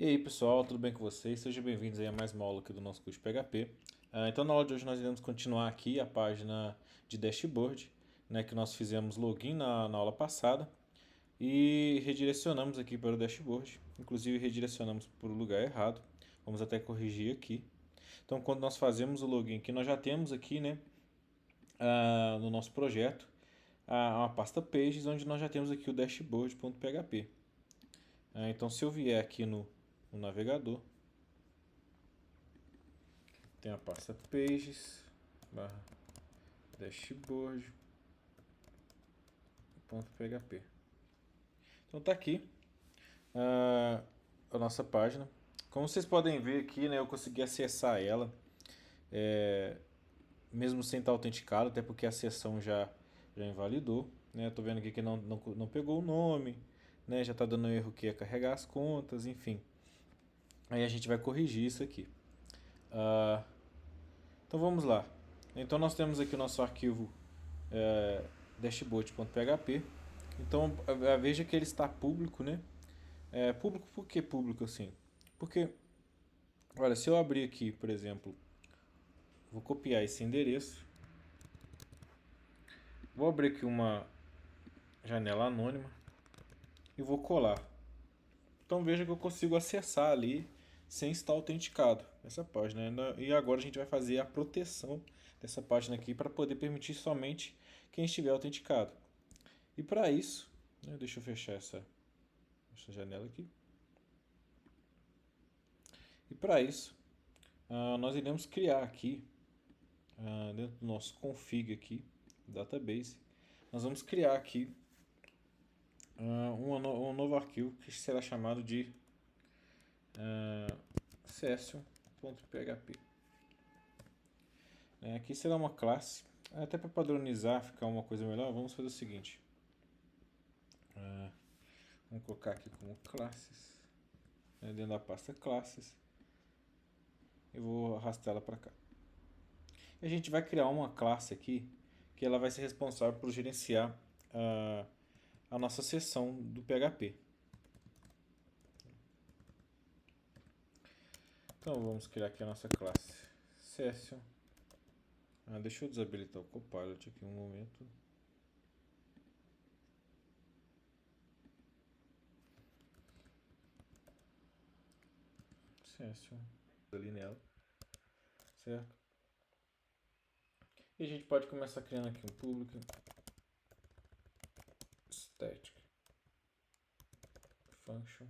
E aí pessoal, tudo bem com vocês? Sejam bem-vindos aí a mais uma aula aqui do nosso curso de PHP. Então na aula de hoje nós iremos continuar aqui a página de dashboard, né, que nós fizemos login na aula passada e redirecionamos aqui para o dashboard. Inclusive redirecionamos para o lugar errado. Vamos até corrigir aqui. Então quando nós fazemos o login aqui, nós já temos aqui, né, no nosso projeto uma pasta pages onde nós já temos aqui o dashboard.php. Então se eu vier aqui no navegador, tem a pasta pages barra dashboard.php. Então tá aqui a nossa página. Como vocês podem ver aqui, né, eu consegui acessar ela mesmo sem estar autenticado, até porque a sessão já invalidou. Né? Tô vendo aqui que não pegou o nome, né? Já está dando erro que é carregar as contas, enfim. Aí a gente vai corrigir isso aqui. Então vamos lá. Então nós temos aqui o nosso arquivo dashboard.php. Então veja que ele está público, né? Público, por que público assim? Porque, olha, se eu abrir aqui, por exemplo, vou copiar esse endereço, vou abrir aqui uma janela anônima e vou colar. Então veja que eu consigo acessar ali sem estar autenticado essa página. E agora a gente vai fazer a proteção dessa página aqui para poder permitir somente quem estiver autenticado. E para isso, né, deixa eu fechar essa janela aqui. E para isso, nós iremos criar aqui, dentro do nosso config aqui, database, nós vamos criar aqui um novo arquivo que será chamado de session.php. Aqui será uma classe, até para padronizar, ficar uma coisa melhor, vamos fazer o seguinte. Vamos colocar aqui como classes, dentro da pasta classes. Eu vou arrastar ela para cá. E a gente vai criar uma classe aqui que ela vai ser responsável por gerenciar a nossa seção do PHP. Então vamos criar aqui a nossa classe session. Deixa eu desabilitar o Copilot aqui um momento. Session ali nela, certo? E a gente pode começar criando aqui um público static function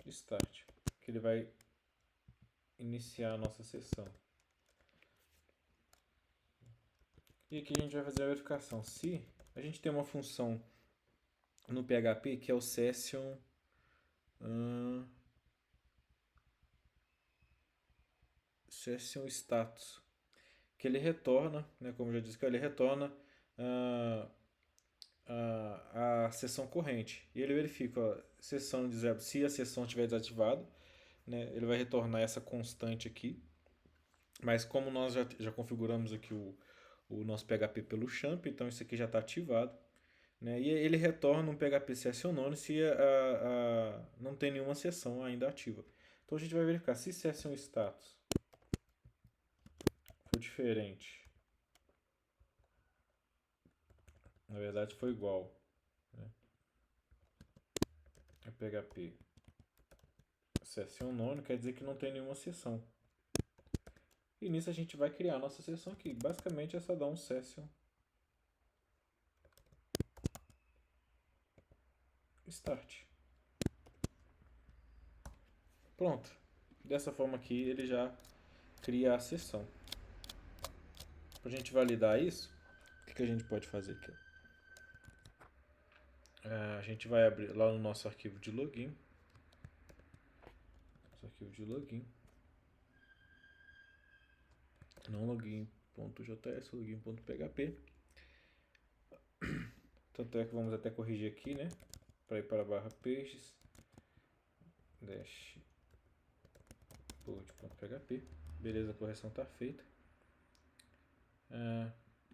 start, que ele vai iniciar a nossa sessão. E aqui a gente vai fazer a verificação. Se a gente tem uma função no PHP que é o session status, que ele retorna, né, como eu já disse, que ele retorna a sessão corrente. E ele verifica sessão de zero. Se a sessão estiver desativada, né, ele vai retornar essa constante aqui. Mas como nós já configuramos aqui o nosso PHP pelo champ, então isso aqui já está ativado. Né, e ele retorna um PHP session none se não tem nenhuma sessão ainda ativa. Então a gente vai verificar se session status for diferente. Na verdade foi igual, né, a PHP session none, quer dizer que não tem nenhuma sessão. E nisso a gente vai criar a nossa sessão aqui. Basicamente é só dar um session start. Pronto. Dessa forma aqui ele já cria a sessão. Para a gente validar isso, o que a gente pode fazer aqui? A gente vai abrir lá no nosso arquivo de login. Não login.js, login.php. Tanto é que vamos até corrigir aqui, né? Para ir para a barra pages dashboard.php. Beleza, a correção está feita.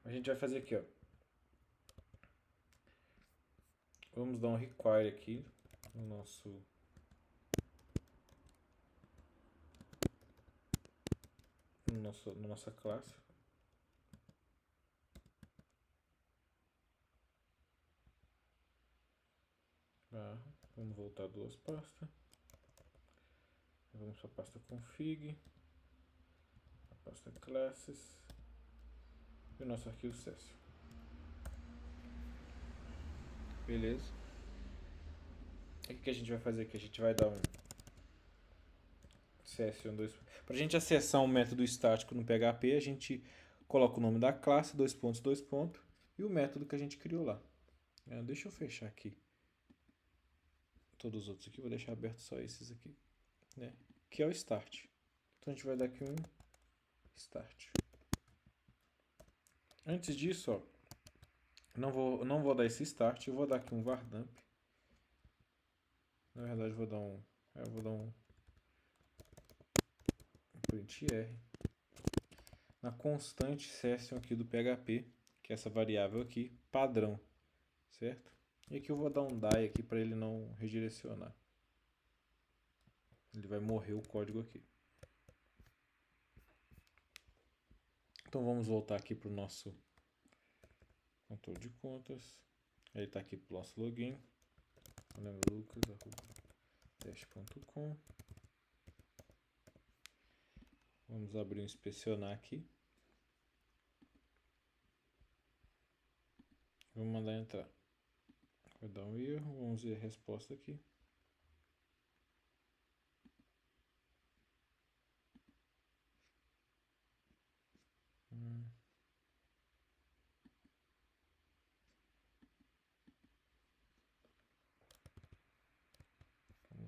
A gente vai fazer aqui, ó. Vamos dar um require aqui no nosso na nossa classe. Vamos voltar duas pastas. Vamos para a pasta config, a pasta classes e o nosso arquivo Cessio. Beleza. E o que a gente vai fazer aqui? A gente vai dar um Cessio 2. Para a gente acessar um método estático no PHP, a gente coloca o nome da classe, dois pontos, e o método que a gente criou lá. Deixa eu fechar aqui todos os outros aqui, vou deixar aberto só esses aqui, né? Que é o start. Então a gente vai dar aqui um start. Antes disso, ó, não vou dar esse start, eu vou dar aqui um vardamp. Na verdade, eu vou dar um print r na constante session aqui do PHP, que é essa variável aqui, padrão, certo? E aqui eu vou dar um die aqui para ele não redirecionar. Ele vai morrer o código aqui. Então vamos voltar aqui para o nosso controle de contas. Ele está aqui para o nosso login. lucas@dash.com. Vamos abrir um inspecionar aqui. Vamos mandar entrar. Vai dar um erro. Vamos ver a resposta aqui.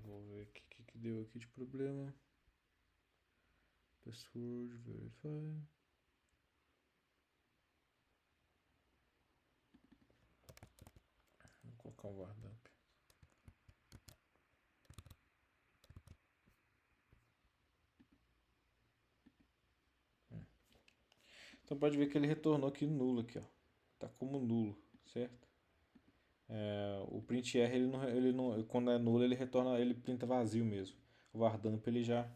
Vou ver o que deu aqui de problema. Password verify. Vou colocar um vardamp. Então pode ver que ele retornou aqui nulo aqui, ó. Tá como nulo, certo? O printr ele não, quando é nulo ele retorna, ele printa vazio mesmo. O vardamp ele já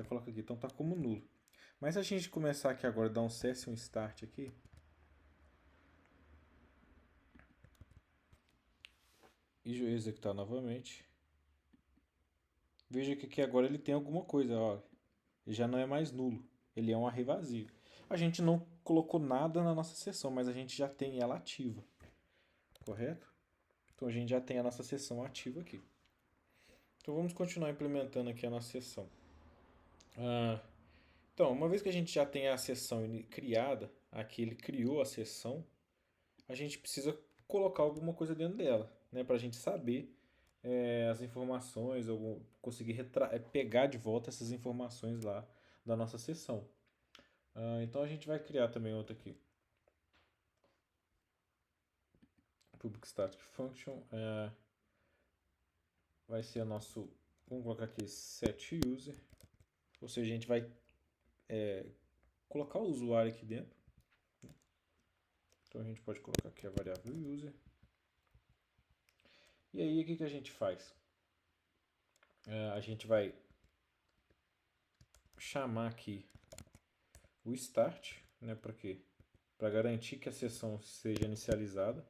coloca aqui, então tá como nulo. Mas se a gente começar aqui agora, dar um session start aqui, e executar novamente, veja que aqui agora ele tem alguma coisa, ó. Ele já não é mais nulo, ele é um array vazio. A gente não colocou nada na nossa sessão, mas a gente já tem ela ativa, correto? Então a gente já tem a nossa sessão ativa aqui. Então vamos continuar implementando aqui a nossa sessão. Então, uma vez que a gente já tem a sessão criada, aqui ele criou a sessão, a gente precisa colocar alguma coisa dentro dela, né, para a gente saber as informações, ou conseguir pegar de volta essas informações lá da nossa sessão. Então a gente vai criar também outra aqui. Public Static Function. Vai ser nosso, vamos colocar aqui set user, ou seja, a gente vai colocar o usuário aqui dentro. Então a gente pode colocar aqui a variável user. E aí o que a gente faz? A gente vai chamar aqui o start, né? Para quê? Para garantir que a sessão seja inicializada.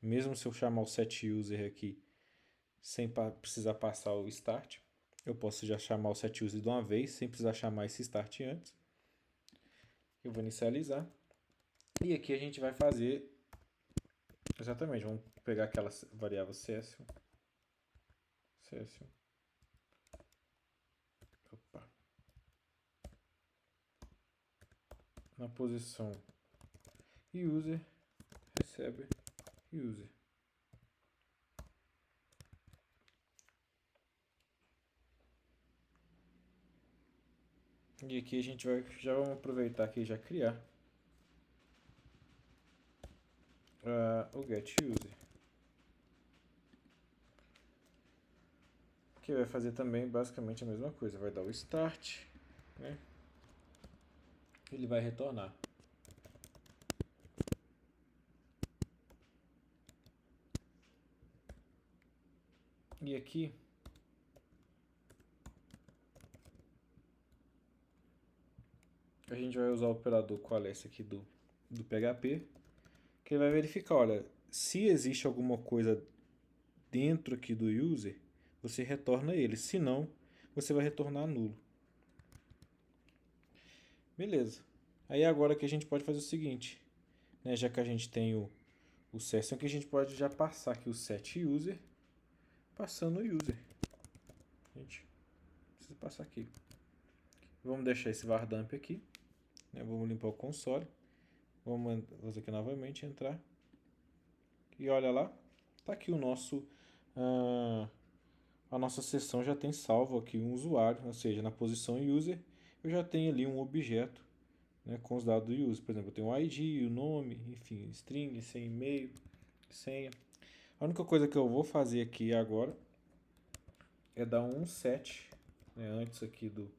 Mesmo se eu chamar o set user aqui sem precisar passar o start, eu posso já chamar o set user de uma vez sem precisar chamar esse start antes. Eu vou inicializar. E aqui a gente vai fazer exatamente, vamos pegar aquela variável session. Opa. Na posição user, recebe user. E aqui a gente já vamos aproveitar aqui e já criar o getUser, que vai fazer também basicamente a mesma coisa. Vai dar o start, né? Ele vai retornar. E aqui a gente vai usar o operador coalesce aqui do PHP, que ele vai verificar, olha, se existe alguma coisa dentro aqui do user, você retorna ele, se não, você vai retornar nulo. Beleza. Aí agora que a gente pode fazer o seguinte, né, já que a gente tem o session, que a gente pode já passar aqui o set user, passando o user. Gente, precisa passar aqui. Vamos deixar esse var dump aqui, né, vamos limpar o console. Vamos fazer aqui novamente, entrar. E olha lá, tá aqui o nosso... a nossa sessão já tem salvo aqui um usuário, ou seja, na posição user, eu já tenho ali um objeto, né, com os dados do user. Por exemplo, eu tenho o ID, o nome, enfim, string, sem e-mail, senha. A única coisa que eu vou fazer aqui agora é dar um set, né, antes aqui do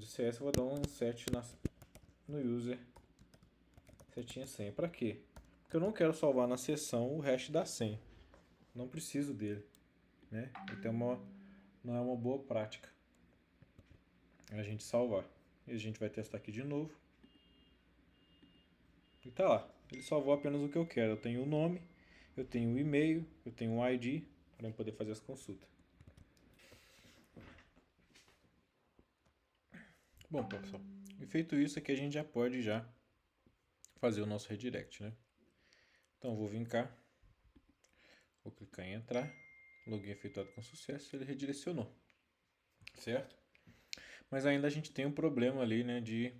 CS, eu vou dar um set no user, setinha senha. Para quê? Porque eu não quero salvar na sessão o hash da senha. Não preciso dele, né? Então não é uma boa prática a gente salvar. E a gente vai testar aqui de novo. E tá lá. Ele salvou apenas o que eu quero. Eu tenho o nome, eu tenho o e-mail, eu tenho o ID para eu poder fazer as consultas. Bom, pessoal, e feito isso aqui a gente já pode já fazer o nosso redirect, né? Então eu vou vir cá, vou clicar em entrar, login efetuado com sucesso, ele redirecionou, certo? Mas ainda a gente tem um problema ali, né, de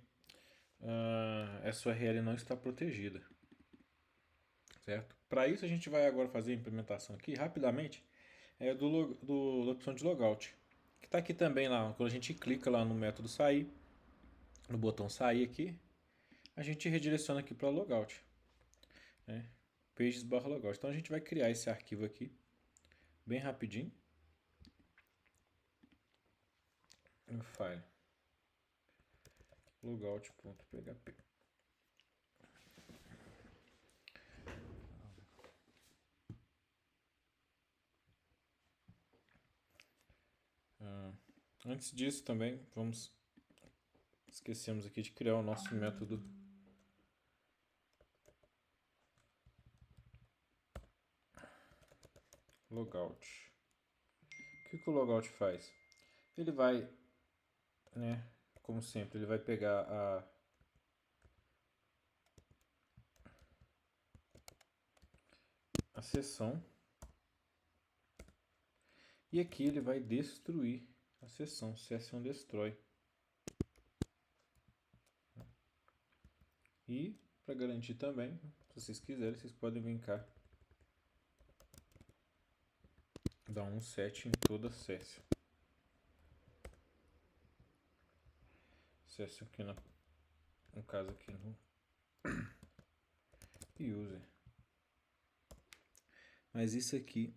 essa URL não está protegida, certo? Para isso a gente vai agora fazer a implementação aqui rapidamente da opção de logout, que está aqui também lá. Quando a gente clica lá no método sair, no botão sair aqui, a gente redireciona aqui para logout, né? Pages/logout. Então a gente vai criar esse arquivo aqui bem rapidinho. No file logout.php. Antes disso também, esquecemos aqui de criar o nosso método logout. O que o logout faz? Ele vai, né, como sempre, ele vai pegar a sessão e aqui ele vai destruir a sessão, session destroy. E para garantir também, se vocês quiserem, vocês podem vir cá dar um set em toda a session. Session aqui no caso aqui no user. Mas isso aqui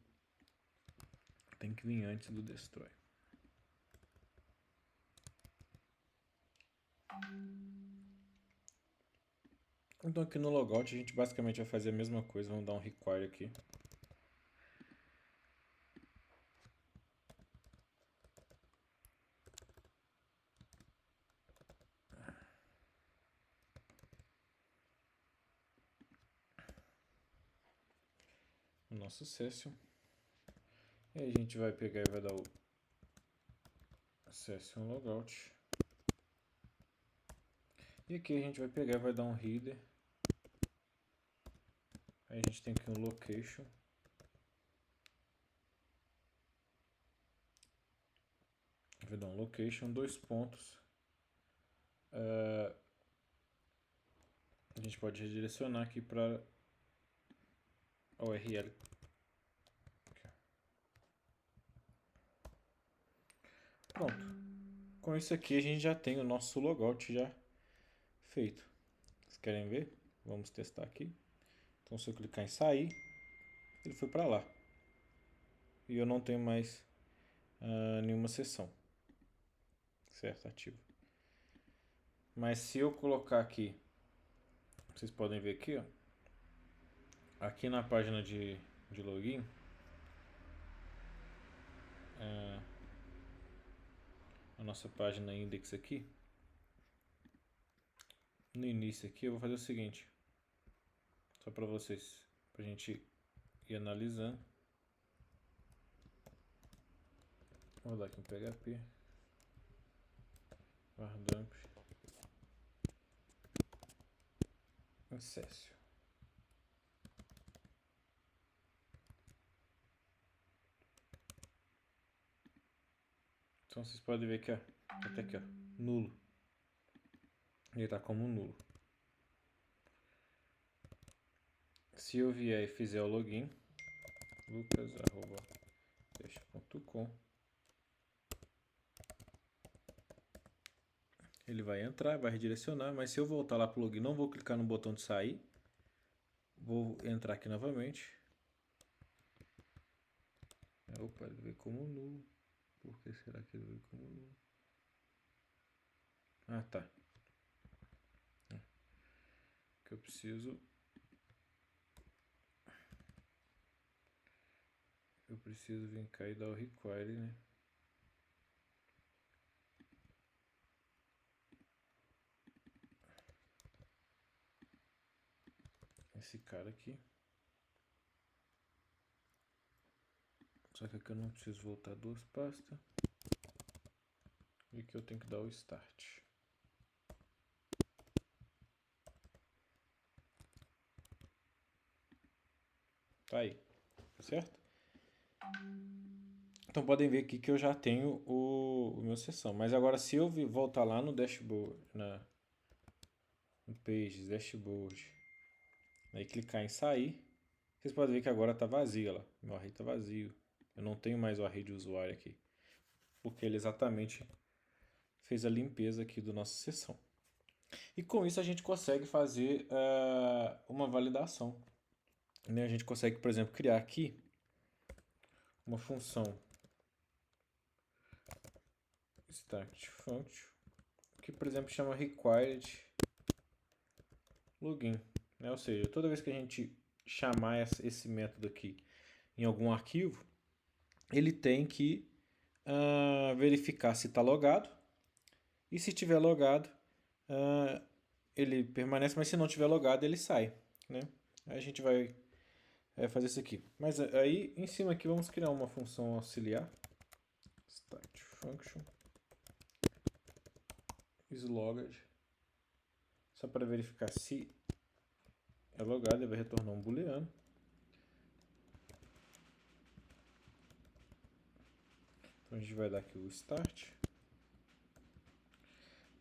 tem que vir antes do destroy. Então aqui no logout a gente basicamente vai fazer a mesma coisa. Vamos dar um require aqui. O nosso session. E aí a gente vai pegar e vai dar o session logout. E aqui a gente vai pegar e vai dar um header. Aí a gente tem aqui um location. Vai dar um location, 2 pontos. A gente pode redirecionar aqui para a URL. Pronto. Com isso aqui a gente já tem o nosso logout já feito. Vocês querem ver? Vamos testar aqui. Então se eu clicar em sair, ele foi para lá. E eu não tenho mais nenhuma sessão. Certo, ativo. Mas se eu colocar aqui, vocês podem ver aqui, ó, aqui na página de login, a nossa página index aqui, no início aqui, eu vou fazer o seguinte, só para vocês, para a gente ir analisando. Vou rodar aqui em PHP, var_dump, incessio. Então vocês podem ver que até aqui, ó, nulo. Ele está como nulo. Se eu vier e fizer o login, lucas@teste.com, ele vai entrar, vai redirecionar, mas se eu voltar lá para o login, não vou clicar no botão de sair, vou entrar aqui novamente. Opa, ele veio como nulo. Por que será que ele veio como nulo? Ah, tá. Que eu preciso vir cá e dar o require, né? Esse cara aqui. Só que aqui eu não preciso voltar duas pastas. E aqui eu tenho que dar o start. Tá aí, tá certo? Então podem ver aqui que eu já tenho o meu sessão. Mas agora se eu voltar lá no dashboard, no pages, dashboard, aí clicar em sair, vocês podem ver que agora tá vazio lá. Meu array tá vazio. Eu não tenho mais o array de usuário aqui. Porque ele exatamente fez a limpeza aqui da nossa sessão. E com isso a gente consegue fazer uma validação. Né? A gente consegue, por exemplo, criar aqui uma função start function que, por exemplo, chama required login. Né? Ou seja, toda vez que a gente chamar esse método aqui em algum arquivo, ele tem que verificar se está logado. E se tiver logado, ele permanece, mas se não tiver logado, ele sai. Né? Aí a gente vai fazer isso aqui. Mas aí, em cima aqui, vamos criar uma função auxiliar. Start function isLogged. Só para verificar se é logado, ele vai retornar um booleano. Então a gente vai dar aqui o start.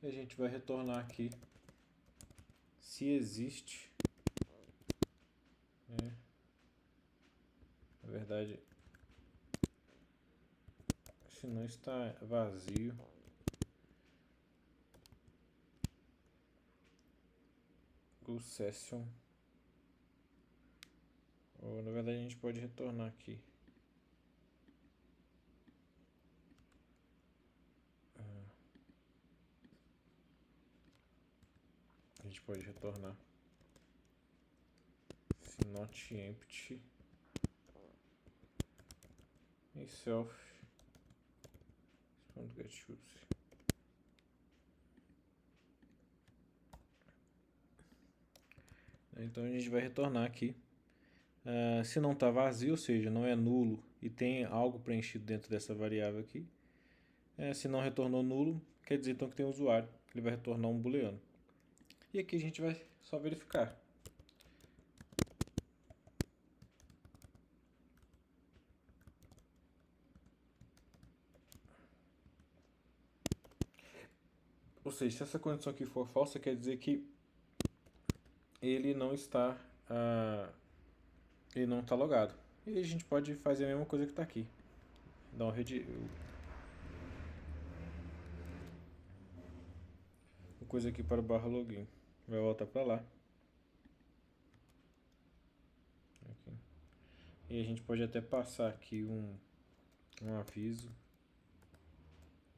E a gente vai retornar aqui se existe. Na verdade, se não está vazio, o session. Ou na verdade a gente pode retornar aqui. A gente pode retornar se not empty e self get_use. Então a gente vai retornar aqui. Se não está vazio, ou seja, não é nulo e tem algo preenchido dentro dessa variável aqui. Se não retornou nulo, quer dizer então que tem um usuário. Ele vai retornar um booleano. E aqui a gente vai só verificar. Ou seja, se essa condição aqui for falsa, quer dizer que ele não está logado. E a gente pode fazer a mesma coisa que está aqui. Dar uma coisa aqui para o barra login. Vai voltar para lá. Aqui. E a gente pode até passar aqui um aviso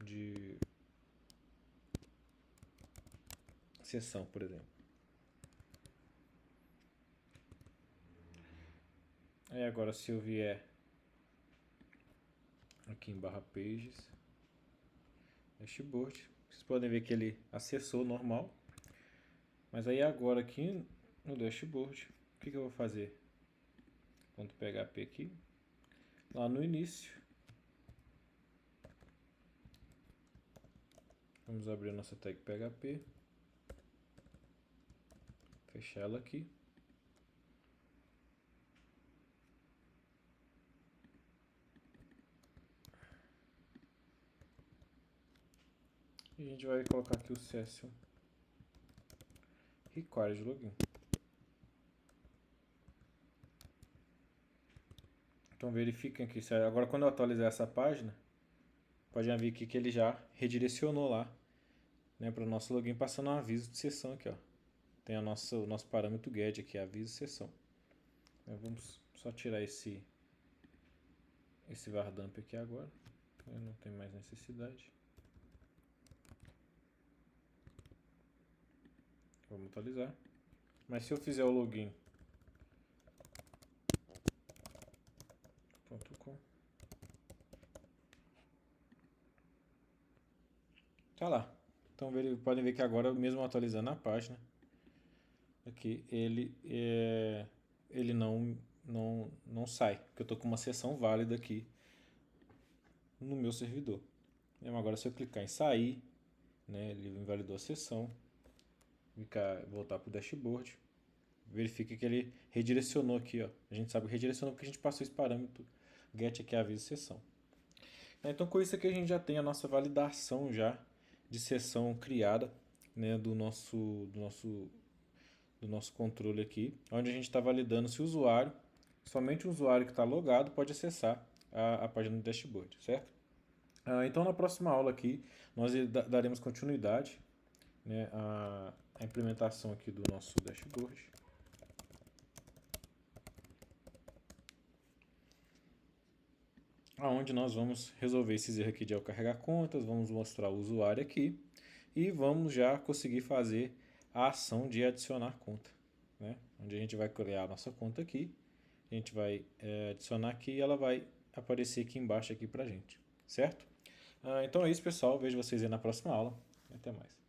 de sessão, por exemplo. Aí agora se eu vier aqui em barra pages, dashboard, vocês podem ver que ele acessou normal. Mas aí agora aqui no dashboard, o que eu vou fazer? Ponto PHP aqui, lá no início. Vamos abrir a nossa tag PHP, fechar ela aqui. E a gente vai colocar aqui o session required login. Então verifiquem aqui, agora quando eu atualizar essa página, pode ver aqui que ele já redirecionou lá, né, para o nosso login, passando um aviso de sessão aqui, ó. Tem o nosso parâmetro get aqui, aviso sessão. Então, vamos só tirar esse vardamp aqui agora, não tem mais necessidade. Vamos atualizar. Mas se eu fizer o login .com, tá lá. Então podem ver que agora, mesmo atualizando a página, aqui ele não sai, porque eu estou com uma sessão válida aqui no meu servidor. Agora se eu clicar em sair, né, ele invalidou a sessão, voltar para o dashboard, verifica que ele redirecionou aqui, ó. A gente sabe que redirecionou porque a gente passou esse parâmetro get aqui, aviso sessão. Então com isso aqui a gente já tem a nossa validação já de sessão criada, né, do nosso controle aqui, onde a gente está validando se o usuário, somente o usuário que está logado pode acessar a página do dashboard, certo? Então na próxima aula aqui nós daremos continuidade, né, à implementação aqui do nosso dashboard. Onde nós vamos resolver esses erros aqui de ao carregar contas, vamos mostrar o usuário aqui e vamos já conseguir fazer a ação de adicionar conta, né? Onde a gente vai criar a nossa conta aqui, a gente vai adicionar aqui e ela vai aparecer aqui embaixo aqui pra gente, certo? Então é isso, pessoal, vejo vocês aí na próxima aula, até mais.